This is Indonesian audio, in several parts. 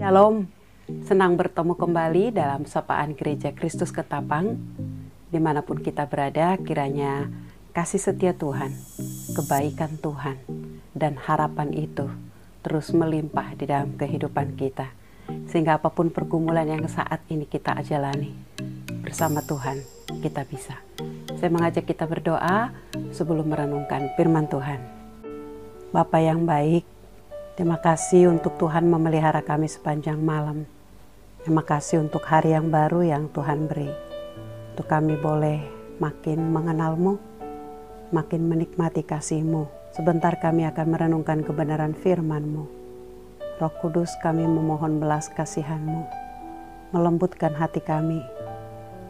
Shalom, senang bertemu kembali dalam Sapaan Gereja Kristus Ketapang. Dimanapun kita berada, kiranya kasih setia Tuhan, kebaikan Tuhan, dan harapan itu terus melimpah di dalam kehidupan kita. Sehingga apapun pergumulan yang saat ini kita jalani, bersama Tuhan kita bisa. Saya mengajak kita berdoa sebelum merenungkan firman Tuhan. Bapa yang baik, terima kasih untuk Tuhan memelihara kami sepanjang malam. Terima kasih untuk hari yang baru yang Tuhan beri. Untuk kami boleh makin mengenal-Mu, makin menikmati kasih-Mu. Sebentar kami akan merenungkan kebenaran firman-Mu. Roh Kudus, kami memohon belas kasihan-Mu, melembutkan hati kami,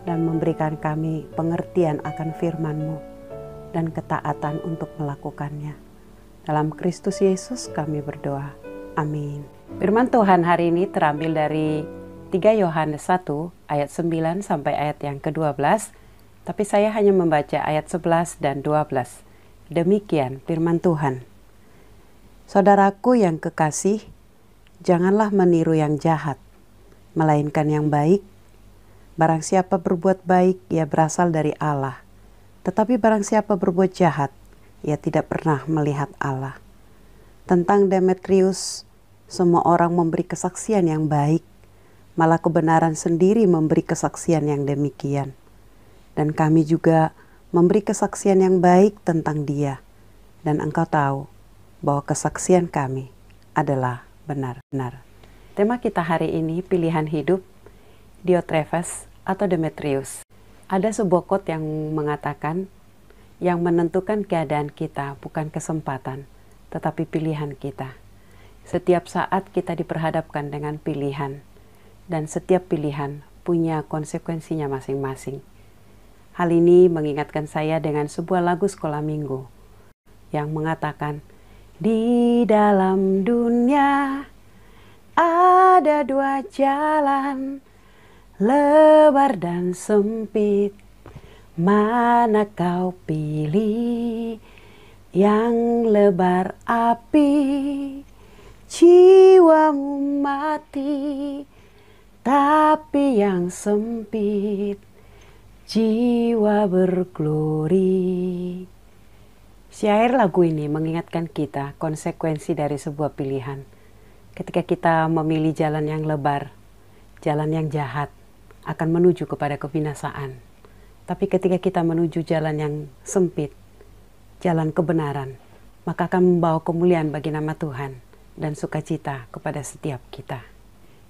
dan memberikan kami pengertian akan firman-Mu dan ketaatan untuk melakukannya. Dalam Kristus Yesus kami berdoa. Amin. Firman Tuhan hari ini terambil dari 3 Yohanes 1 ayat 9 sampai ayat yang ke-12. Tapi saya hanya membaca ayat 11 dan 12. Demikian firman Tuhan. Saudaraku yang kekasih, janganlah meniru yang jahat, melainkan yang baik. Barang siapa berbuat baik, ia berasal dari Allah. Tetapi barang siapa berbuat jahat, ia tidak pernah melihat Allah. Tentang Demetrius, semua orang memberi kesaksian yang baik, malah kebenaran sendiri memberi kesaksian yang demikian. Dan kami juga memberi kesaksian yang baik tentang dia, dan engkau tahu bahwa kesaksian kami adalah benar-benar. Tema kita hari ini pilihan hidup, Diotrephes atau Demetrius. Ada sebuah quote yang mengatakan, yang menentukan keadaan kita bukan kesempatan, tetapi pilihan kita. Setiap saat kita diperhadapkan dengan pilihan, dan setiap pilihan punya konsekuensinya masing-masing. Hal ini mengingatkan saya dengan sebuah lagu sekolah minggu yang mengatakan, di dalam dunia ada 2 jalan, lebar dan sempit. Mana kau pilih? Yang lebar api, jiwamu mati. Tapi yang sempit, jiwa berglori. Syair lagu ini mengingatkan kita konsekuensi dari sebuah pilihan. Ketika kita memilih jalan yang lebar, jalan yang jahat, akan menuju kepada kebinasaan. Tapi ketika kita menuju jalan yang sempit, jalan kebenaran, maka akan membawa kemuliaan bagi nama Tuhan dan sukacita kepada setiap kita.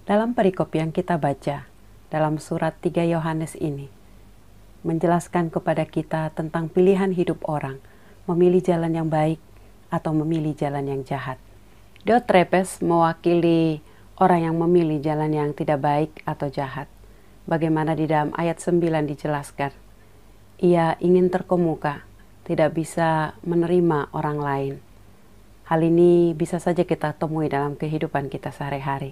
Dalam perikop yang kita baca, dalam surat 3 Yohanes ini, menjelaskan kepada kita tentang pilihan hidup orang, memilih jalan yang baik atau memilih jalan yang jahat. Diotrephes mewakili orang yang memilih jalan yang tidak baik atau jahat. Bagaimana di dalam ayat 9 dijelaskan, ia ingin terkemuka, tidak bisa menerima orang lain. Hal ini bisa saja kita temui dalam kehidupan kita sehari-hari.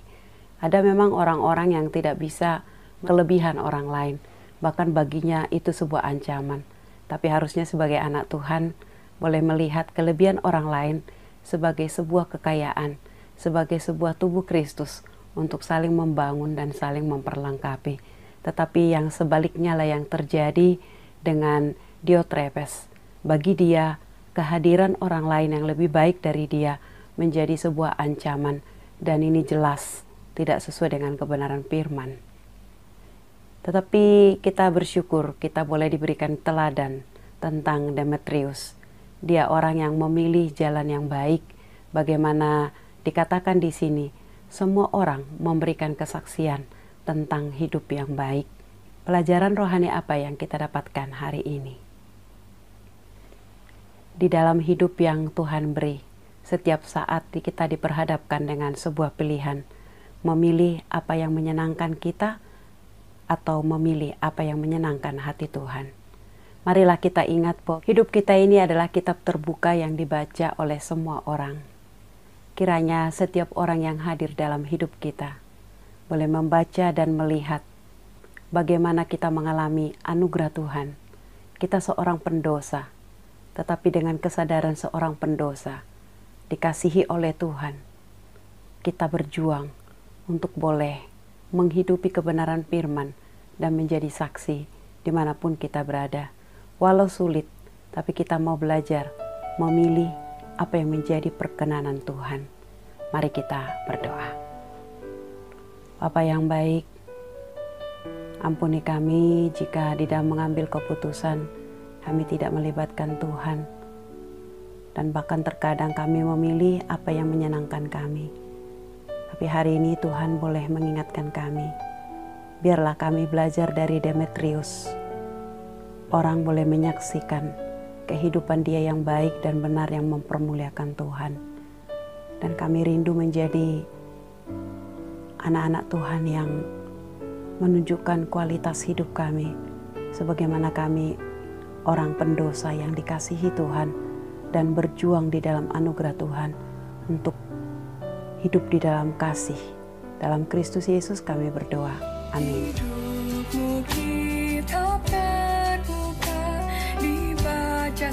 Ada memang orang-orang yang tidak bisa kelebihan orang lain, bahkan baginya itu sebuah ancaman. Tapi harusnya sebagai anak Tuhan, boleh melihat kelebihan orang lain sebagai sebuah kekayaan, sebagai sebuah tubuh Kristus untuk saling membangun dan saling memperlengkapi. Tetapi yang sebaliknya lah yang terjadi dengan Diotrephes. Bagi dia, kehadiran orang lain yang lebih baik dari dia menjadi sebuah ancaman, dan ini jelas tidak sesuai dengan kebenaran firman. Tetapi kita bersyukur kita boleh diberikan teladan tentang Demetrius. Dia orang yang memilih jalan yang baik, bagaimana dikatakan di sini, semua orang memberikan kesaksian tentang hidup yang baik. Pelajaran rohani apa yang kita dapatkan hari ini? Di dalam hidup yang Tuhan beri, setiap saat kita diperhadapkan dengan sebuah pilihan, memilih apa yang menyenangkan kita atau memilih apa yang menyenangkan hati Tuhan. Marilah kita ingat bahwa hidup kita ini adalah kitab terbuka yang dibaca oleh semua orang. Kiranya setiap orang yang hadir dalam hidup kita boleh membaca dan melihat bagaimana kita mengalami anugerah Tuhan. Kita seorang pendosa, tetapi dengan kesadaran seorang pendosa, dikasihi oleh Tuhan, kita berjuang untuk boleh menghidupi kebenaran firman dan menjadi saksi dimanapun kita berada. Walau sulit, tapi kita mau belajar, memilih apa yang menjadi perkenanan Tuhan. Mari kita berdoa. Bapa yang baik, ampuni kami jika di dalam mengambil keputusan kami tidak melibatkan Tuhan. Dan bahkan terkadang kami memilih apa yang menyenangkan kami. Tapi hari ini Tuhan boleh mengingatkan kami. Biarlah kami belajar dari Demetrius. Orang boleh menyaksikan kehidupan dia yang baik dan benar yang mempermuliakan Tuhan. Dan kami rindu menjadi anak-anak Tuhan yang menunjukkan kualitas hidup kami. Sebagaimana kami orang pendosa yang dikasihi Tuhan dan berjuang di dalam anugerah Tuhan untuk hidup di dalam kasih. Dalam Kristus Yesus kami berdoa. Amin. Hidupmu kita terbuka, dibaca